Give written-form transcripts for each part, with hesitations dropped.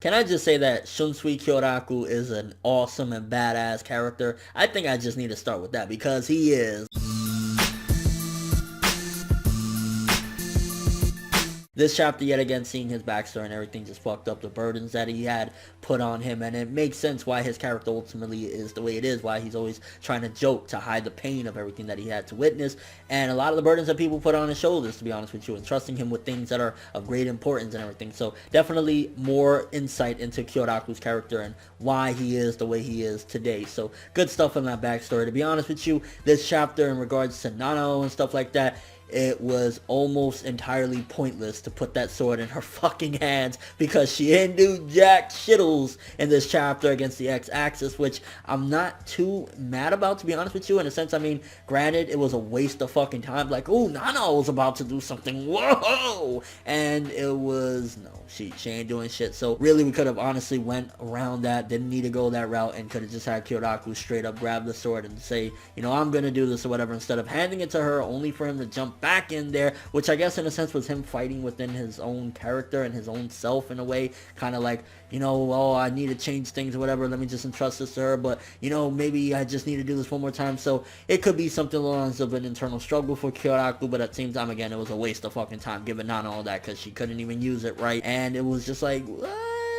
Can I just say that Shunsui Kyoraku is an awesome and badass character? I think I just need to start with that because he is. This chapter, yet again, seeing his backstory and everything just fucked up the burdens that he had put on him, and it makes sense why his character ultimately is the way it is, why he's always trying to joke to hide the pain of everything that he had to witness, and a lot of the burdens that people put on his shoulders, to be honest with you, and trusting him with things that are of great importance and everything. So definitely more insight into Kyoraku's character and why he is the way he is today. So good stuff in that backstory. To be honest with you, this chapter in regards to Nanao and stuff like that, it was almost entirely pointless to put that sword in her fucking hands because she didn't do jack shittles in this chapter against the X-axis, which I'm not too mad about, to be honest with you. In a sense, I mean, granted, it was a waste of fucking time. Like, oh, Nana was about to do something. Whoa! And it was, no, she ain't doing shit. So really, we could have honestly went around that, didn't need to go that route, and could have just had Kyoraku straight up grab the sword and say, you know, I'm gonna do this or whatever, instead of handing it to her only for him to jump back in there, which I guess in a sense was him fighting within his own character and his own self in a way, kind of like, you know, oh, I need to change things or whatever, let me just entrust this to her, but, you know, maybe I just need to do this one more time. So it could be something along the lines of an internal struggle for Kyoraku, but at the same time, again, it was a waste of fucking time giving Nana all that because she couldn't even use it right, and it was just like, what?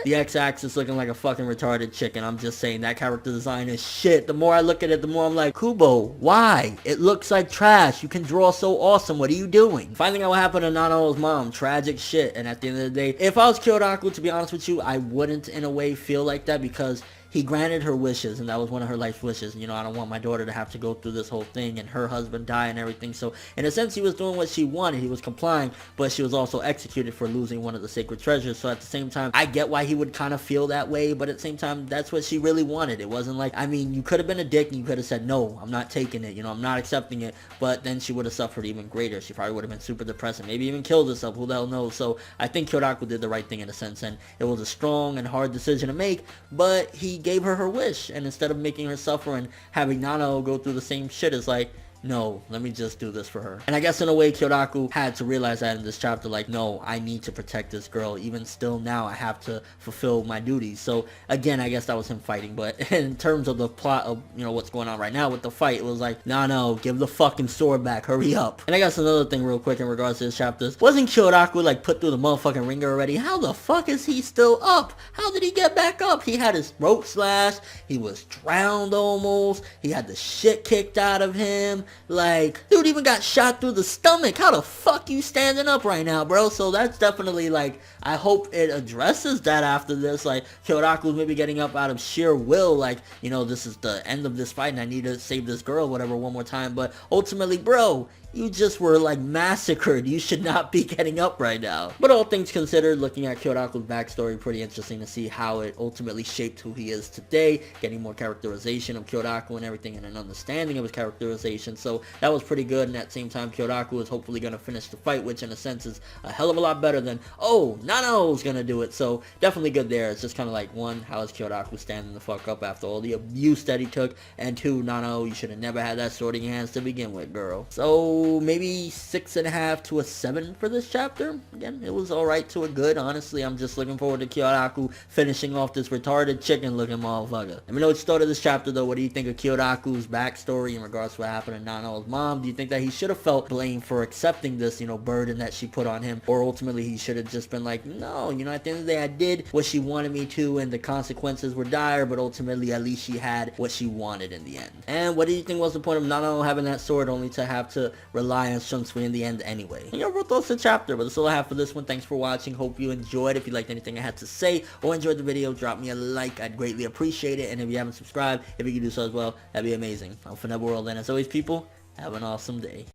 The X-axis looking like a fucking retarded chicken. I'm just saying, that character design is shit. The more I look at it, the more I'm like, Kubo, why? It looks like trash. You can draw so awesome. What are you doing? Finding out what happened to Nanao's mom, tragic shit. And at the end of the day, if I was Kyoraku, to be honest with you, I wouldn't in a way feel like that because he granted her wishes, and that was one of her life's wishes. You know, I don't want my daughter to have to go through this whole thing and her husband die and everything. So in a sense, he was doing what she wanted. He was complying, but she was also executed for losing one of the sacred treasures. So at the same time, I get why he would kind of feel that way, but at the same time, that's what she really wanted. It wasn't like, I mean, you could have been a dick and you could have said, no, I'm not taking it. You know, I'm not accepting it. But then she would have suffered even greater. She probably would have been super depressed and maybe even killed herself. Who the hell knows? So I think Kyoraku did the right thing in a sense, and it was a strong and hard decision to make, but he gave her wish. And instead of making her suffer and having Nanao go through the same shit, is like, no, let me just do this for her. And I guess in a way, Kyoraku had to realize that in this chapter, like, no, I need to protect this girl. Even still now, I have to fulfill my duties. So again, I guess that was him fighting. But in terms of the plot of, you know, what's going on right now with the fight, it was like, no, give the fucking sword back, hurry up. And I guess another thing real quick in regards to this chapter, wasn't Kyoraku like put through the motherfucking ringer already? How the fuck is he still up? How did he get back up? He had his throat slashed, he was drowned almost, he had the shit kicked out of him. Like, dude even got shot through the stomach. How the fuck you standing up right now, bro? So that's definitely, like, I hope it addresses that after this. Like, Kyoraku's maybe getting up out of sheer will. Like, you know, this is the end of this fight and I need to save this girl, whatever, one more time. But ultimately, bro, you just were, like, massacred. You should not be getting up right now. But all things considered, looking at Kyoraku's backstory, pretty interesting to see how it ultimately shaped who he is today, getting more characterization of Kyoraku and everything, and an understanding of his characterization. So that was pretty good, and at the same time, Kyoraku is hopefully going to finish the fight, which in a sense is a hell of a lot better than, oh, Nanao's going to do it. So definitely good there. It's just kind of like, one, how is Kyoraku standing the fuck up after all the abuse that he took, and two, Nanao, you should have never had that sword in your hands to begin with, girl. So maybe 6.5 to a 7 for this chapter. Again, it was alright to a good. Honestly, I'm just looking forward to Kyoraku finishing off this retarded chicken looking motherfucker. Let me know what you thought of this chapter though. What do you think of Kyoraku's backstory in regards to what happened to Nanao's mom? Do you think that he should have felt blame for accepting this, you know, burden that she put on him? Or ultimately he should have just been like, no, you know, at the end of the day I did what she wanted me to and the consequences were dire, but ultimately at least she had what she wanted in the end. And what do you think was the point of Nanao having that sword only to have to rely on Shunsui in the end anyway? And your thoughts the chapter, but that's all I have for this one. Thanks for watching. Hope you enjoyed. If you liked anything I had to say or enjoyed the video, drop me a like. I'd greatly appreciate it. And if you haven't subscribed, if you could do so as well, that'd be amazing. I'm ForneverWorld, and as always, people, have an awesome day.